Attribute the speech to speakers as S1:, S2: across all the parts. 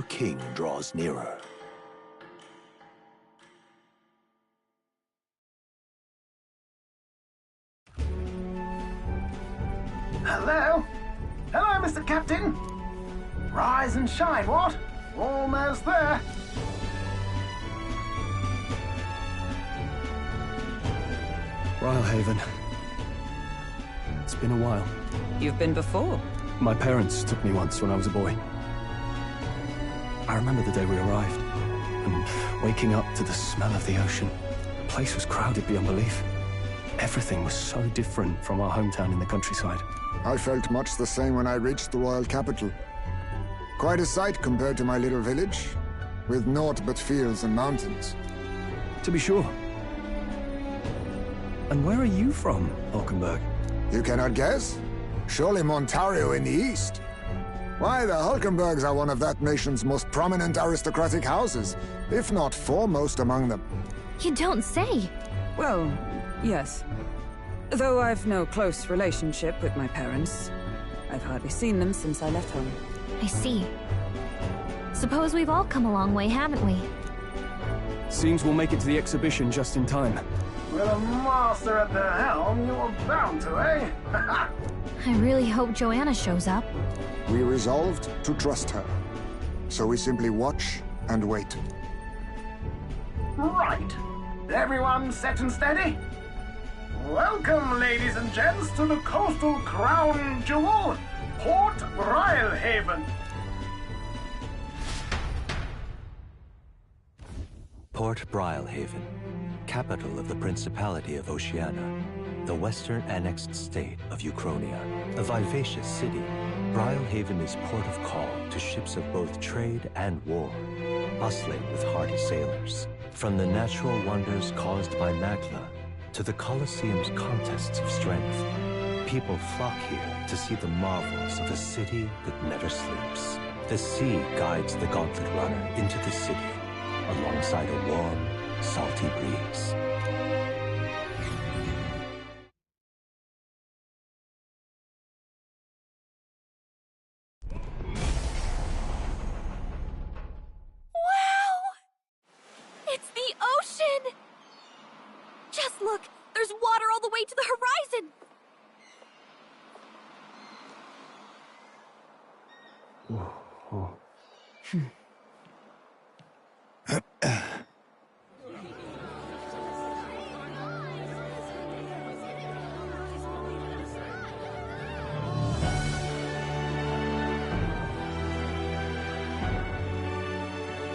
S1: king draws nearer.
S2: Hello? Hello, Mr. Captain. Rise and shine, what? Almost there.
S3: Rylehaven. It's been a while.
S4: You've been before?
S3: My parents took me once when I was a boy. I remember the day we arrived, and waking up to the smell of the ocean. The place was crowded beyond belief. Everything was so different from our hometown in the countryside.
S5: I felt much the same when I reached the royal capital. Quite a sight compared to my little village, with naught but fields and mountains.
S3: To be sure. And where are you from, Hulkenberg?
S5: You cannot guess? Surely Montario in the east. Why, the Hulkenbergs are one of that nation's most prominent aristocratic houses, if not foremost among them.
S6: You don't say.
S4: Well, yes. Though I've no close relationship with my parents. I've hardly seen them since I left home.
S6: I see. Suppose we've all come a long way, haven't we?
S3: Seems we'll make it to the exhibition just in time.
S2: With a master at the helm, you were bound to, eh?
S6: I really hope Joanna shows up.
S5: We resolved to trust her. So we simply watch and wait.
S2: Right. Everyone set and steady? Welcome, ladies and gents, to the coastal crown jewel, Port Rylehaven.
S1: Port Rylehaven, capital of the Principality of Oceania, the western annexed state of Uchronia. A vivacious city, Rylehaven is port of call to ships of both trade and war, bustling with hardy sailors. From the natural wonders caused by Magla to the Colosseum's contests of strength, people flock here to see the marvels of a city that never sleeps. The sea guides the gauntlet runner into the city, alongside a warm, salty breeze.
S6: It's the ocean! Just look! There's water all the way to the horizon!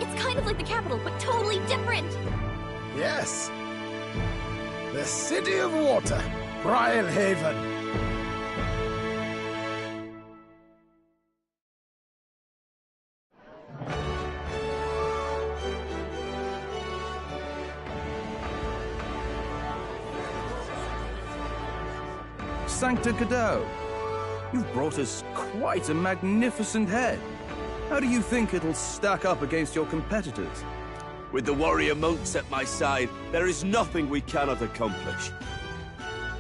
S6: It's kind of like the capital, but totally different!
S2: Yes. The City of Water, Rylehaven.
S7: Sancta Cadeau, you've brought us quite a magnificent head. How do you think it'll stack up against your competitors?
S8: With the warrior monks at my side, there is nothing we cannot accomplish.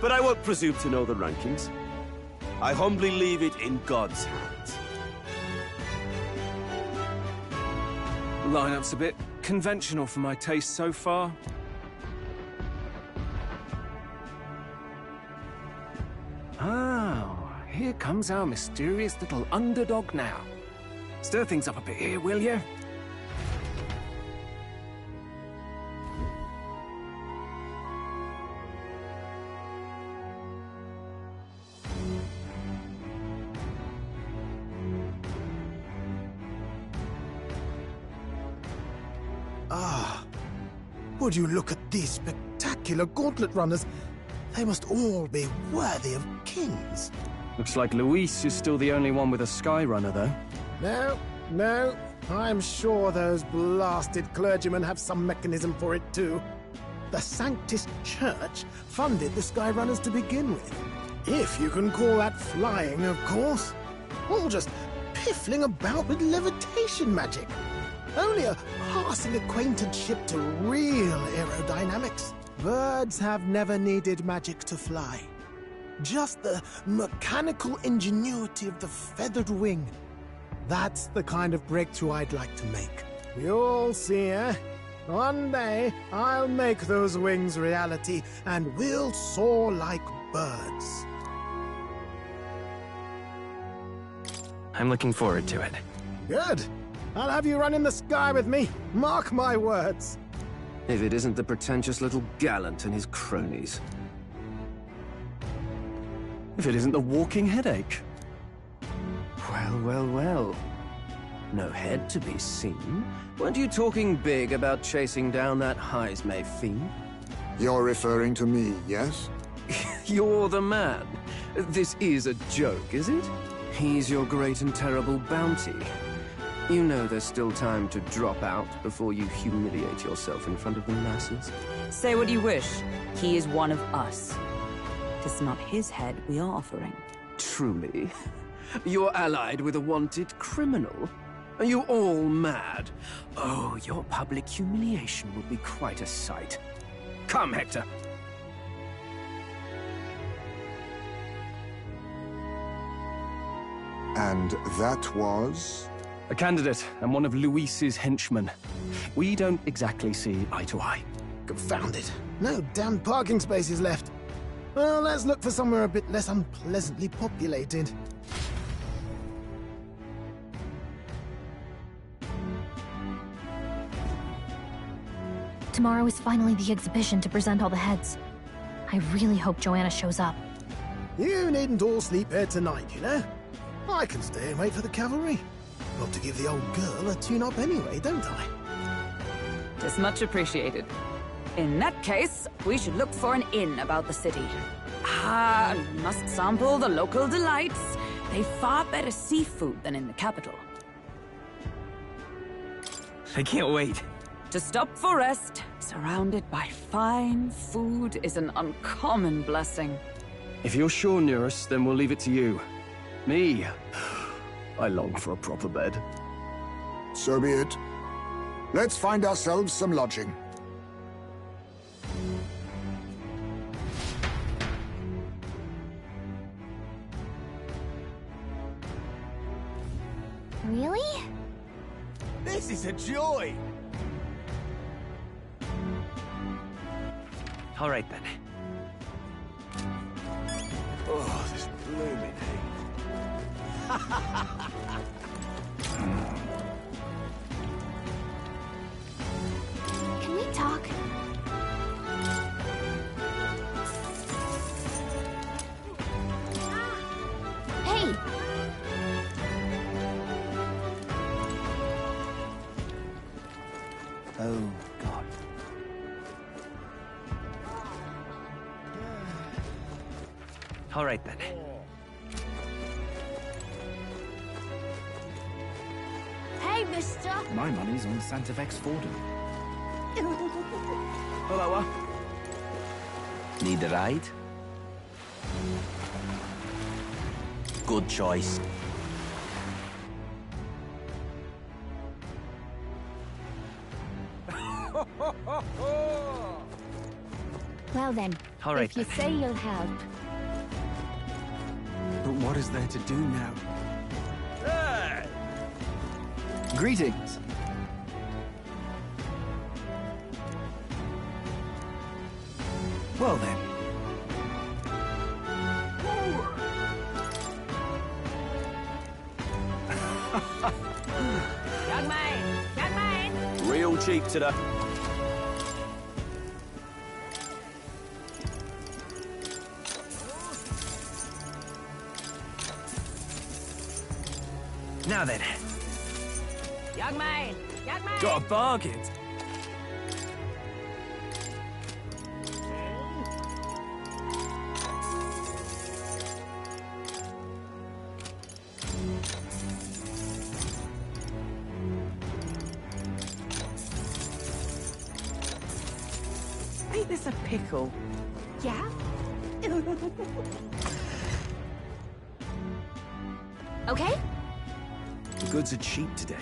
S8: But I won't presume to know the rankings. I humbly leave it in God's hands.
S3: Lineup's a bit conventional for my taste so far. Oh, here comes our mysterious little underdog now. Stir things up a bit here, will you?
S9: Ah, would you look at these spectacular gauntlet runners? They must all be worthy of kings.
S3: Looks like Luis is still the only one with a sky runner, though.
S9: No, I'm sure those blasted clergymen have some mechanism for it too. The Sanctus Church funded the Skyrunners to begin with. If you can call that flying, of course. All just piffling about with levitation magic. Only a passing acquaintanceship to real aerodynamics. Birds have never needed magic to fly. Just the mechanical ingenuity of the feathered wing. That's the kind of breakthrough I'd like to make. You'll see, eh? One day, I'll make those wings reality, and we'll soar like birds.
S3: I'm looking forward to it.
S9: Good. I'll have you run in the sky with me. Mark my words.
S3: If it isn't the pretentious little gallant and his cronies. If it isn't the walking headache. Well, well, well. No head to be seen. Weren't you talking big about chasing down that Heismay fiend?
S5: You're referring to me, yes?
S3: You're the man. This is a joke, is it? He's your great and terrible bounty. You know there's still time to drop out before you humiliate yourself in front of the masses.
S4: Say what you wish. He is one of us. It's not his head we are offering.
S3: Truly? You're allied with a wanted criminal? Are you all mad? Oh, your public humiliation will be quite a sight. Come, Hector.
S5: And that was?
S3: A candidate and one of Luis's henchmen. We don't exactly see eye to eye.
S9: Confound it. No damn parking spaces left. Well, let's look for somewhere a bit less unpleasantly populated.
S6: Tomorrow is finally the exhibition to present all the heads. I really hope Joanna shows up.
S9: You needn't all sleep here tonight, you know? I can stay and wait for the cavalry. Got to give the old girl a tune-up anyway, don't I?
S4: It's much appreciated. In that case, we should look for an inn about the city. Must sample the local delights. They've far better seafood than in the capital.
S3: I can't wait.
S4: To stop for rest, surrounded by fine food, is an uncommon blessing.
S3: If you're sure, Nearest, then we'll leave it to you. Me? I long for a proper bed.
S5: So be it. Let's find ourselves some lodging.
S6: Really?
S8: This is a joy!
S3: All right, then.
S8: Oh, this blooming heat.
S6: Can we talk? Hey!
S3: Oh, God. All right, then.
S6: Hey, mister!
S10: My money's on Santa Vex Fordham.
S3: Hello,
S1: Need a ride? Good choice.
S6: Well then,
S3: All right,
S6: if you
S3: then.
S6: say you'll help.
S10: But what is there to do now? Greetings. Well then.
S4: Young man!
S8: Real cheap today.
S3: Now then.
S4: Young man!
S3: Got a bargain.
S4: Ain't this a pickle?
S6: Yeah? Okay?
S10: The goods are cheap today.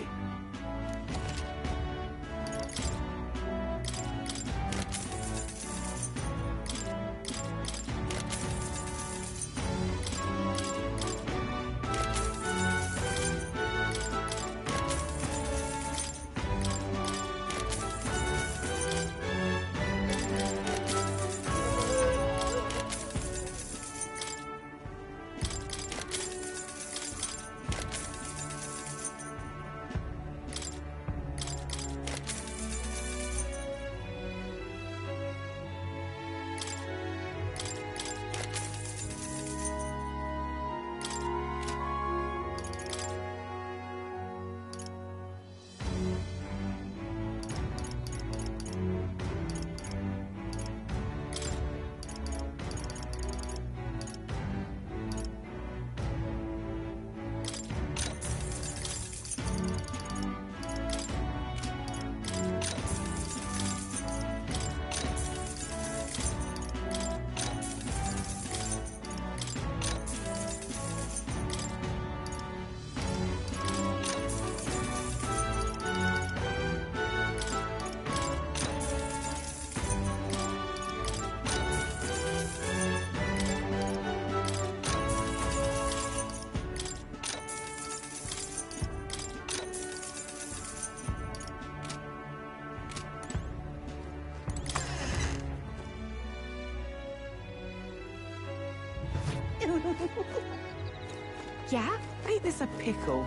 S6: Yeah?
S11: Ain't this a pickle?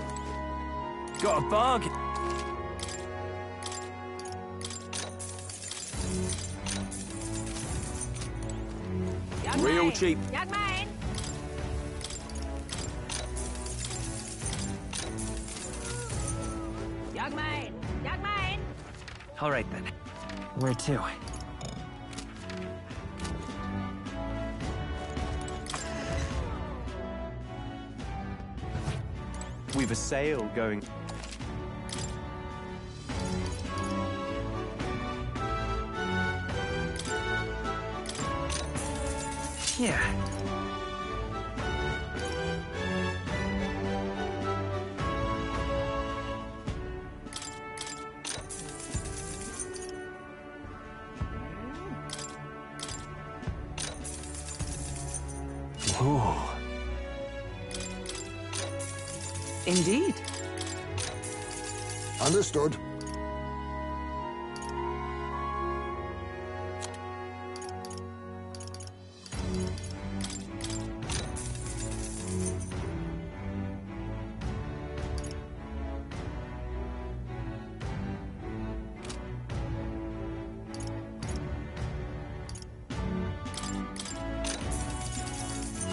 S10: Got a bargain.
S8: Real cheap.
S6: Young man! Young man! Young man!
S10: All right, then. Where to?
S1: We've a sale going.
S10: Yeah.
S1: Ooh.
S4: Indeed.
S5: Understood.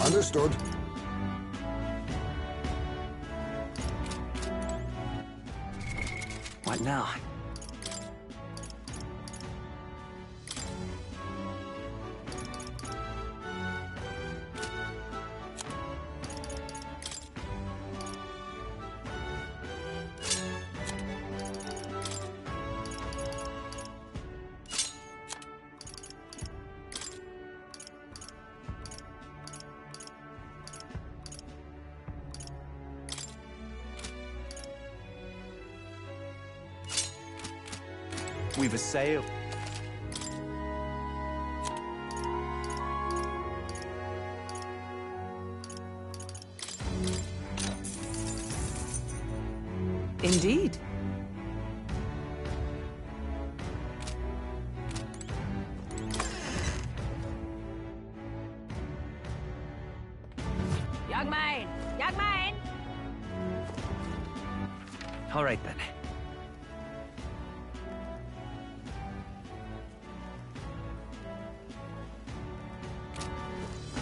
S5: Understood.
S10: What now?
S1: We've a sale.
S4: Indeed.
S6: Young man! Young man!
S10: All right, then.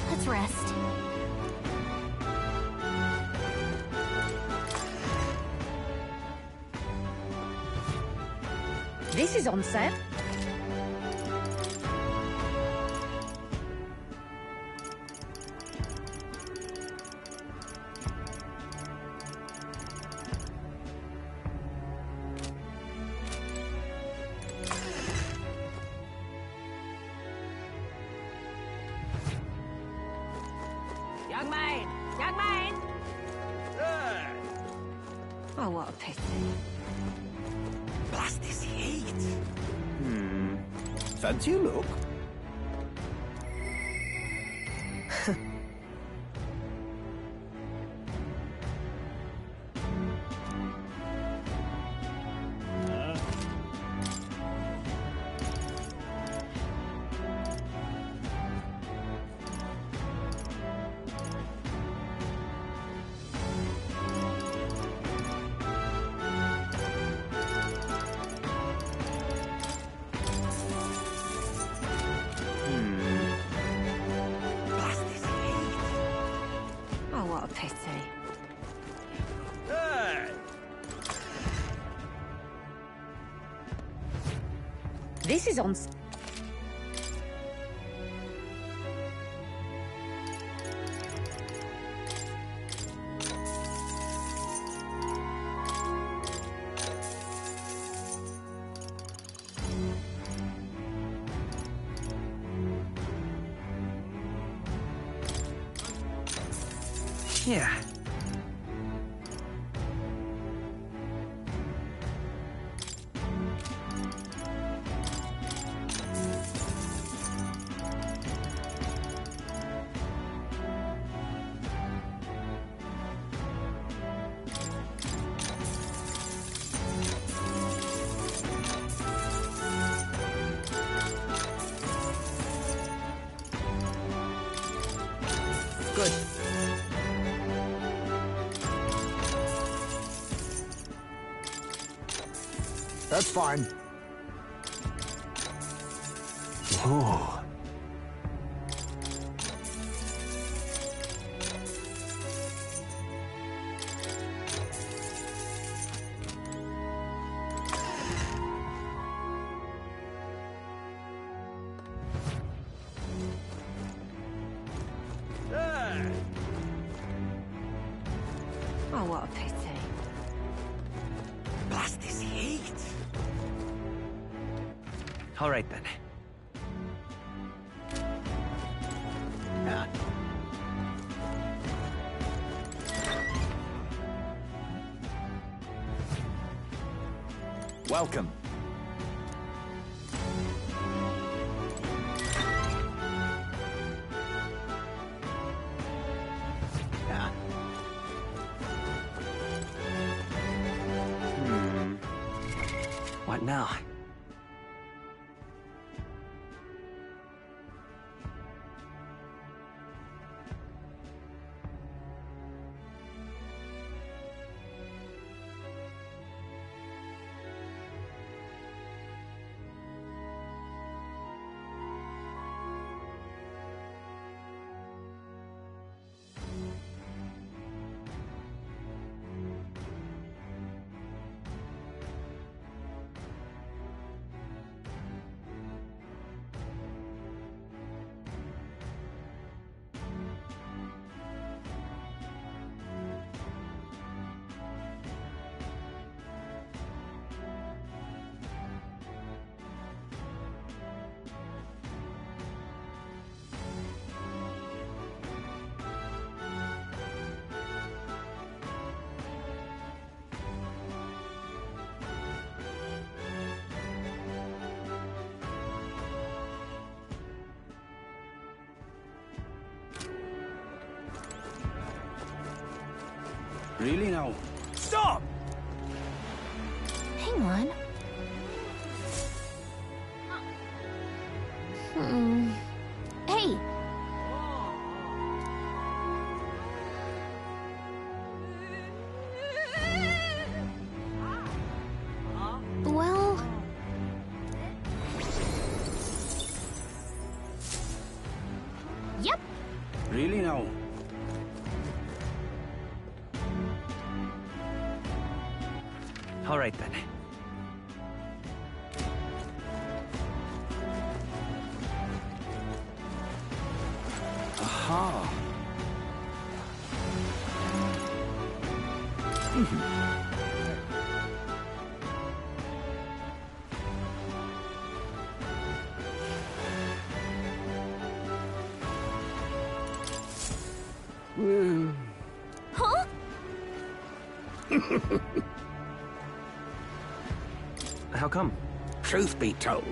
S6: Let's rest.
S4: This is on sale.
S6: Young man! Young man!
S4: Oh, what a pity.
S10: Blast this heat.
S1: Fancy a look?
S10: Blast this heat.
S4: Oh, what a pity. This is on.
S10: Yeah.
S4: Good.
S5: That's fine.
S3: Oh.
S10: Oh, what a pity. Blast this heat. All right, then.
S3: Welcome.
S10: What now?
S7: Really now? Stop!
S6: Hang on. Hey! Well... Yep.
S7: Really now?
S10: All right, then.
S7: Aha!
S6: Huh?
S10: How come?
S2: Truth be told,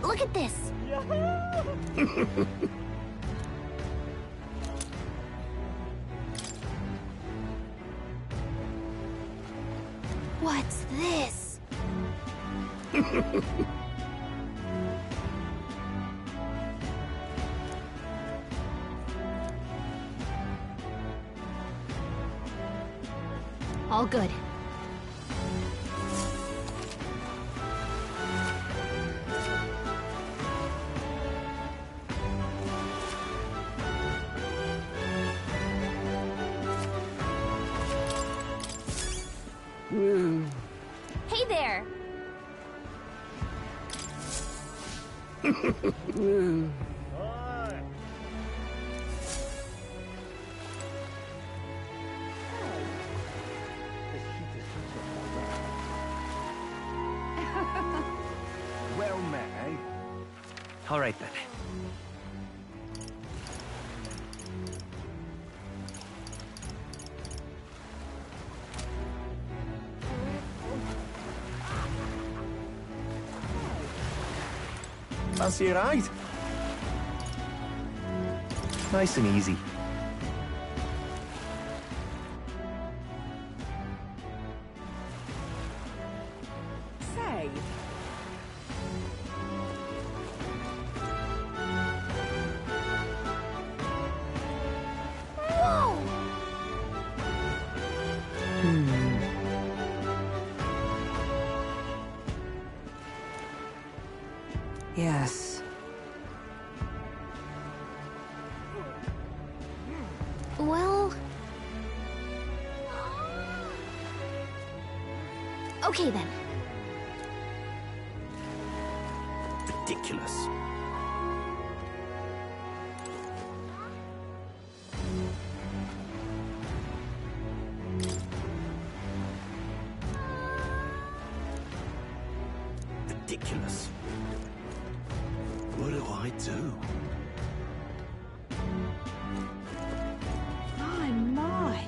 S6: Look at this. What's this? All good. Hey there.
S7: Well met,
S10: All right, then.
S3: Fancy a ride? Nice and easy.
S4: Say, Yes.
S6: Well... Okay then.
S8: Ridiculous. Ridiculous. What do I do?
S4: My.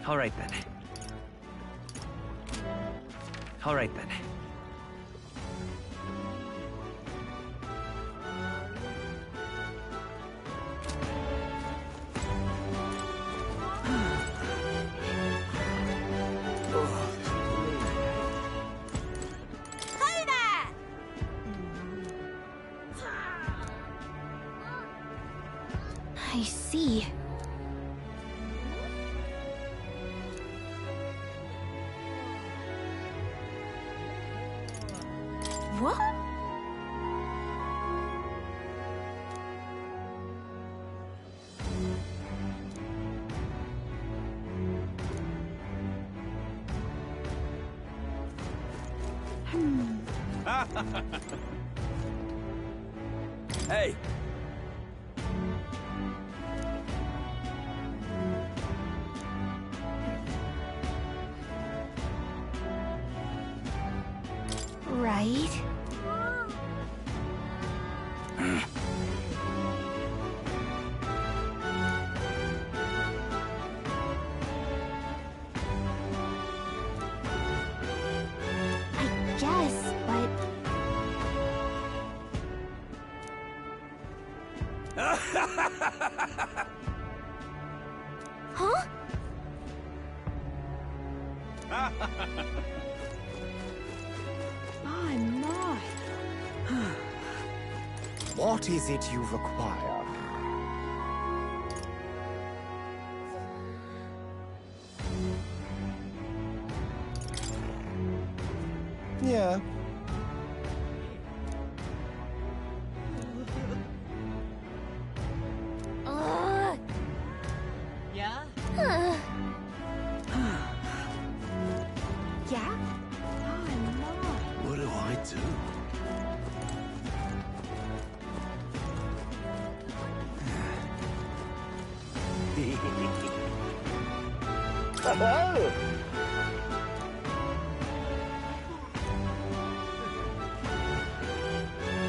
S10: All right then. All right then.
S6: I see. What?
S8: Hey!
S6: Right. I guess, but... Huh?
S4: My.
S11: What is it you require? Yeah.
S6: Yeah? Yeah?
S8: What do I do?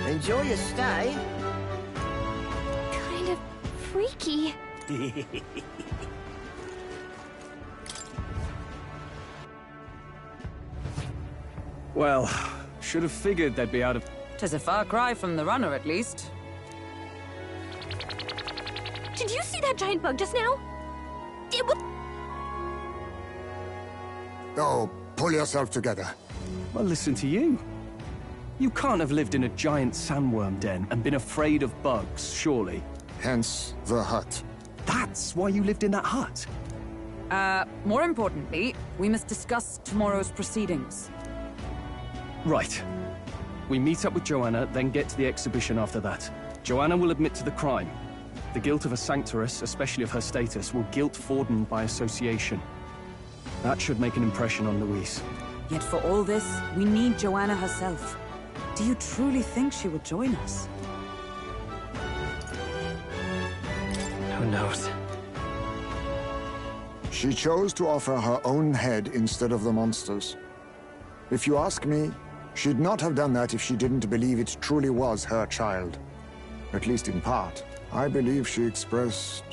S11: Enjoy your stay.
S6: Kind of freaky.
S7: Well, should have figured they'd be out of...
S4: 'Tis a far cry from the runner, at least.
S6: Did you see that giant bug just now? It was...
S5: Oh, pull yourself together.
S7: Well, listen to you. You can't have lived in a giant sandworm den and been afraid of bugs, surely.
S5: Hence the hut.
S7: That's why you lived in that hut.
S4: More importantly, we must discuss tomorrow's proceedings.
S7: Right. We meet up with Joanna, then get to the exhibition after that. Joanna will admit to the crime. The guilt of a sanctoress, especially of her status, will guilt Forden by association. That should make an impression on Louise.
S4: Yet for all this, we need Joanna herself. Do you truly think she would join us?
S10: Who knows?
S5: She chose to offer her own head instead of the monster's. If you ask me, she'd not have done that if she didn't believe it truly was her child. At least in part. I believe she expressed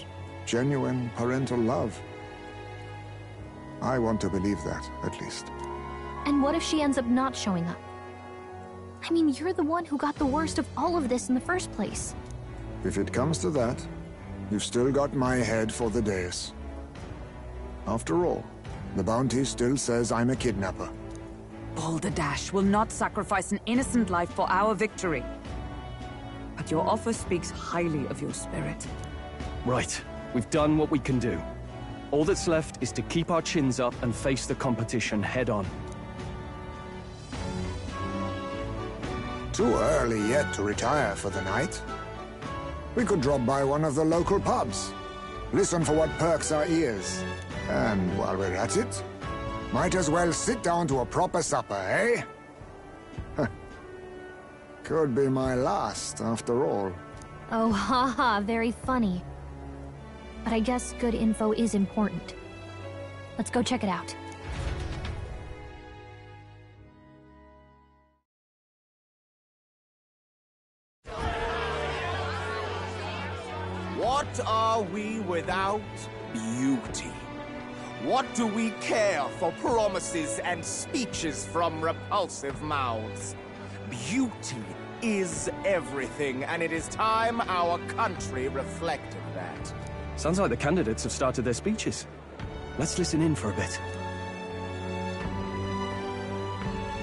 S5: genuine parental love. I want to believe that, at least.
S6: And what if she ends up not showing up? I mean, you're the one who got the worst of all of this in the first place.
S5: If it comes to that, you've still got my head for the dais. After all, the bounty still says I'm a kidnapper.
S4: Balderdash will not sacrifice an innocent life for our victory. But your offer speaks highly of your spirit.
S7: Right. We've done what we can do. All that's left is to keep our chins up and face the competition head on.
S5: Too early yet to retire for the night. We could drop by one of the local pubs. Listen for what perks our ears. And while we're at it, might as well sit down to a proper supper, eh? Could be my last, after all.
S12: Oh, haha, very funny. But I guess good info is important. Let's go check it out.
S11: What are we without beauty? What do we care for promises and speeches from repulsive mouths? Beauty is everything, and it is time our country reflected that.
S7: Sounds like the candidates have started their speeches. Let's listen in for a bit.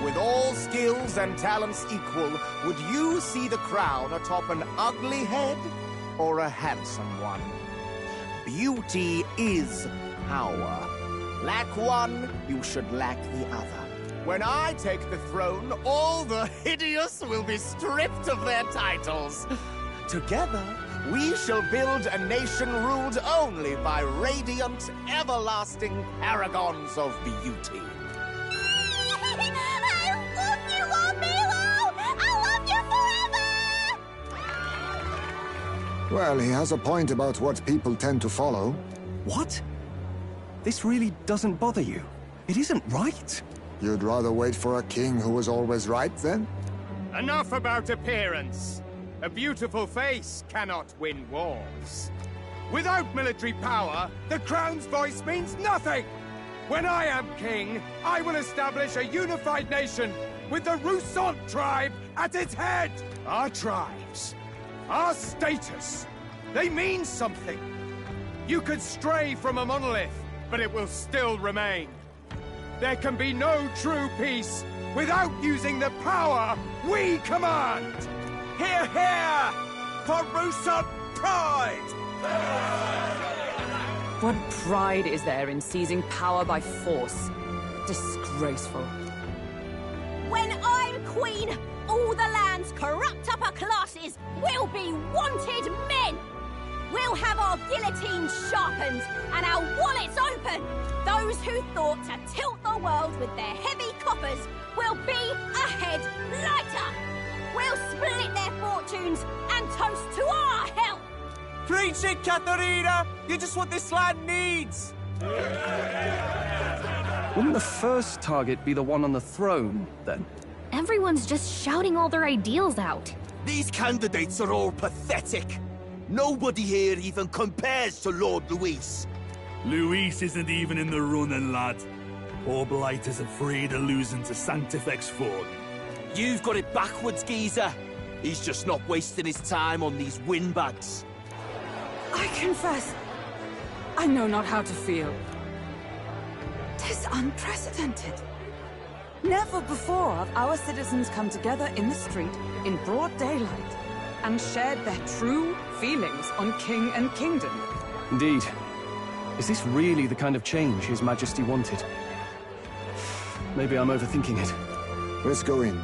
S11: With all skills and talents equal, would you see the crown atop an ugly head or a handsome one? Beauty is power. Lack one, you should lack the other. When I take the throne, all the hideous will be stripped of their titles. Together, we shall build a nation ruled only by radiant, everlasting paragons of beauty.
S6: I love you, Lomilo! I love you forever!
S5: Well, he has a point about what people tend to follow.
S7: What? This really doesn't bother you? It isn't right.
S5: You'd rather wait for a king who was always right, then?
S13: Enough about appearance. A beautiful face cannot win wars. Without military power, the crown's voice means nothing! When I am king, I will establish a unified nation with the Rousant tribe at its head! Our tribes, our status, they mean something. You could stray from a monolith, but it will still remain. There can be no true peace without using the power we command! Hear, hear! For Rousant pride!
S4: What pride is there in seizing power by force? Disgraceful.
S6: When I'm queen, all the land's corrupt upper classes will be wanted men! We'll have our guillotines sharpened and our wallets open. Those who thought to tilt the world with their heavy coffers will be a head lighter. We'll split their fortunes and toast to our help.
S11: Preach it, Katharina! You're just what this land needs!
S7: Wouldn't the first target be the one on the throne, then?
S12: Everyone's just shouting all their ideals out.
S8: These candidates are all pathetic. Nobody here even compares to Lord Luis.
S14: Luis isn't even in the running, lad. Poor Blight is afraid of losing to Sanctifex Ford.
S8: You've got it backwards, geezer. He's just not wasting his time on these windbags.
S4: I confess, I know not how to feel. 'Tis unprecedented. Never before have our citizens come together in the street in broad daylight and shared their true feelings on king and kingdom.
S7: Indeed. Is this really the kind of change His Majesty wanted? Maybe I'm overthinking it.
S5: Let's go in.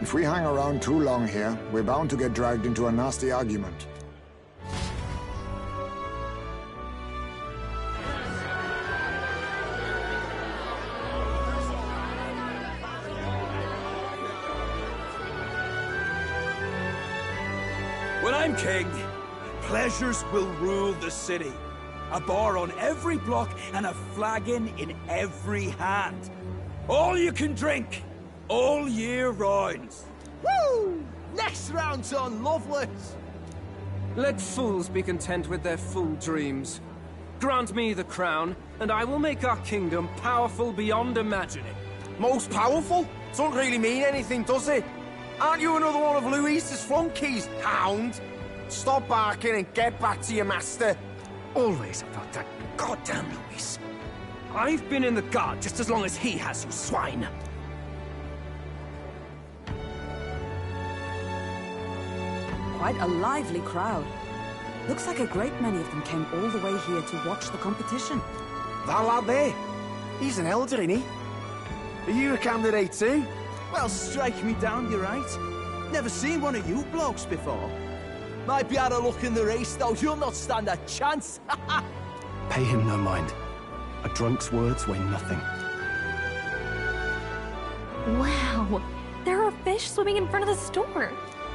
S5: If we hang around too long here, we're bound to get dragged into a nasty argument.
S8: When I'm king, pleasures will rule the city. A bar on every block and a flagon in every hand. All you can drink, all year round.
S11: Woo! Next round's on Loveless!
S10: Let fools be content with their fool dreams. Grant me the crown, and I will make our kingdom powerful beyond imagining.
S11: Most powerful? Doesn't really mean anything, does it? Aren't you another one of Luis's flunkies, hound? Stop barking and get back to your master.
S10: Always about that goddamn Luis. I've been in the guard just as long as he has, you swine.
S4: Quite a lively crowd. Looks like a great many of them came all the way here to watch the competition.
S11: That lad there, he's an elder, isn't he? Are you a candidate too?
S8: Well, strike me down, you're right.
S15: Never seen one of you blokes before. Might be out of luck in the race, though. You'll not stand a chance.
S7: Pay him no mind. A drunk's words weigh nothing.
S12: Wow, there are fish swimming in front of the store.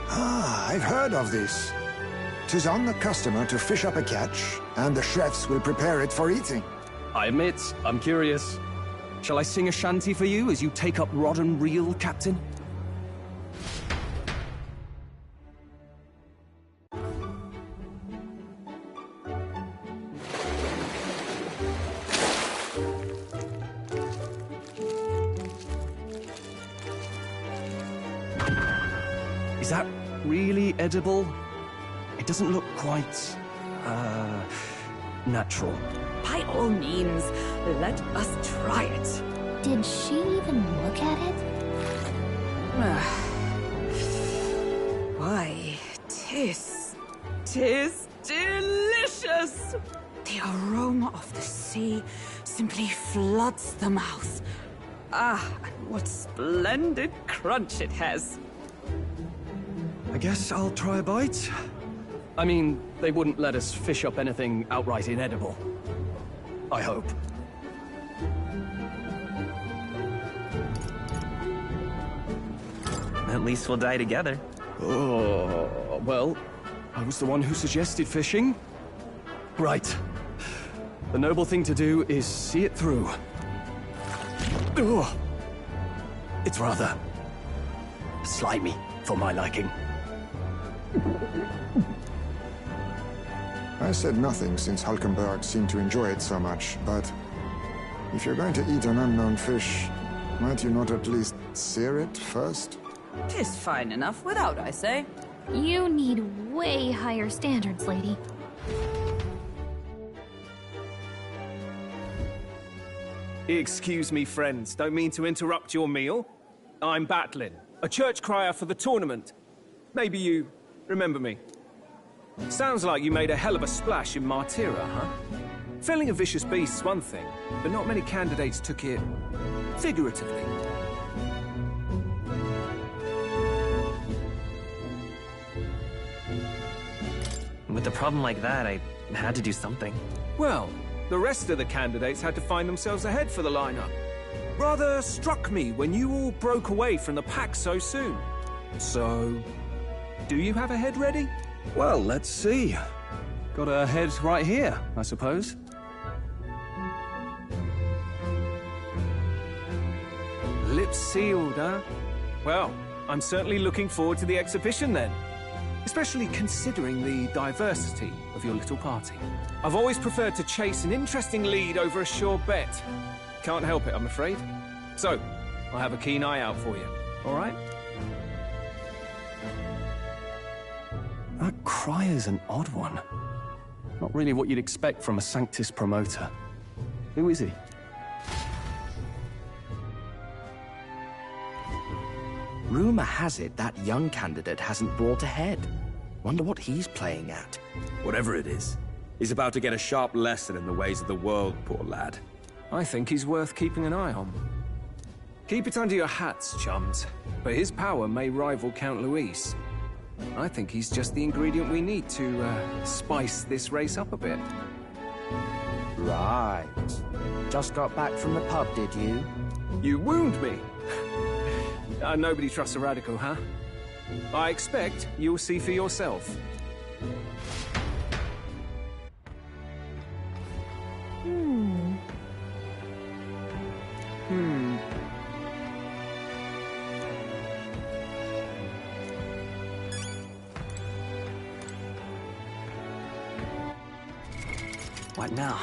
S5: Ah, I've heard of this. 'Tis on the customer to fish up a catch, and the chefs will prepare it for eating.
S7: I admit, I'm curious. Shall I sing a shanty for you as you take up rod and reel, Captain? Is that really edible? It doesn't look quite, natural.
S4: By all means, let us try it.
S12: Did she even look at it?
S4: Why, tis delicious! The aroma of the sea simply floods the mouth. Ah, and what splendid crunch it has.
S7: I guess I'll try a bite. I mean, they wouldn't let us fish up anything outright inedible. I hope.
S16: At least we'll die together.
S7: Oh, well, I was the one who suggested fishing. Right. The noble thing to do is see it through. Ugh. It's rather slimy for my liking.
S5: I said nothing since Hulkenberg seemed to enjoy it so much, but if you're going to eat an unknown fish, might you not at least sear it first?
S4: 'Tis fine enough without, I say.
S12: You need way higher standards, lady.
S10: Excuse me, friends. Don't mean to interrupt your meal. I'm Batlin, a church crier for the tournament. Maybe you remember me. Sounds like you made a hell of a splash in Martyra, huh? Felling a vicious beast's one thing, but not many candidates took it figuratively.
S16: With a problem like that, I had to do something.
S10: Well, the rest of the candidates had to find themselves ahead for the lineup. Rather struck me when you all broke away from the pack so soon. So, do you have a head ready?
S7: Well, let's see. Got a head right here, I suppose.
S10: Lips sealed, huh? Well, I'm certainly looking forward to the exhibition then. Especially considering the diversity of your little party. I've always preferred to chase an interesting lead over a sure bet. Can't help it, I'm afraid. So, I'll have a keen eye out for you, all right?
S7: That crier's an odd one. Not really what you'd expect from a Sanctus promoter. Who is he?
S17: Rumor has it that young candidate hasn't brought ahead. Wonder what he's playing at.
S8: Whatever it is, he's about to get a sharp lesson in the ways of the world, poor lad.
S10: I think he's worth keeping an eye on. Keep it under your hats, chums, but his power may rival Count Luis. I think he's just the ingredient we need to spice this race up a bit.
S17: Right. Just got back from the pub, did you?
S10: You wound me! Nobody trusts a radical, huh? I expect you'll see for yourself.
S16: What now?